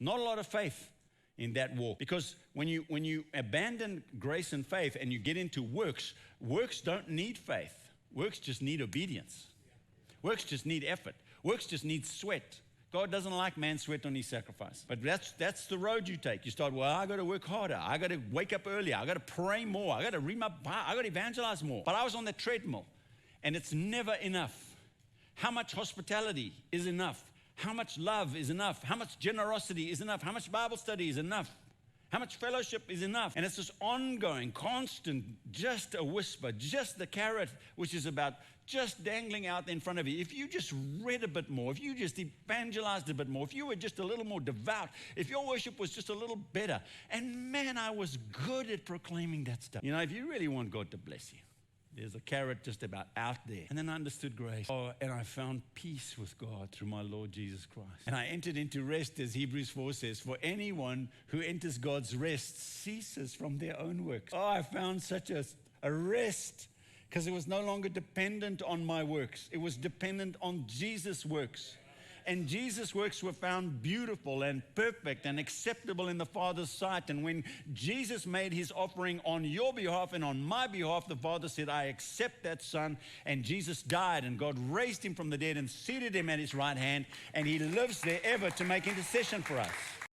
Not a lot of faith in that walk. Because when you abandon grace and faith and you get into works, works don't need faith. Works just need obedience. Works just need effort. Works just need sweat. God doesn't like man's sweat on his sacrifice. But that's the road you take. You start, well, I got to work harder. I got to wake up earlier. I got to pray more. I got to read my Bible. I got to evangelize more. But I was on the treadmill, and it's never enough. How much hospitality is enough? How much love is enough? How much generosity is enough? How much Bible study is enough? How much fellowship is enough? And it's this ongoing, constant, just a whisper, just the carrot, which is about just dangling out in front of you. If you just read a bit more, if you just evangelized a bit more, if you were just a little more devout, if your worship was just a little better. And man, I was good at proclaiming that stuff. You know, if you really want God to bless you, there's a carrot just about out there. And then I understood grace. Oh, and I found peace with God through my Lord Jesus Christ. And I entered into rest, as Hebrews 4 says, for anyone who enters God's rest ceases from their own works. Oh, I found such a rest, because it was no longer dependent on my works. It was dependent on Jesus' works. And Jesus' works were found beautiful and perfect and acceptable in the Father's sight. And when Jesus made his offering on your behalf and on my behalf, the Father said, I accept that Son. And Jesus died, and God raised him from the dead and seated him at his right hand. And he lives there ever to make intercession for us.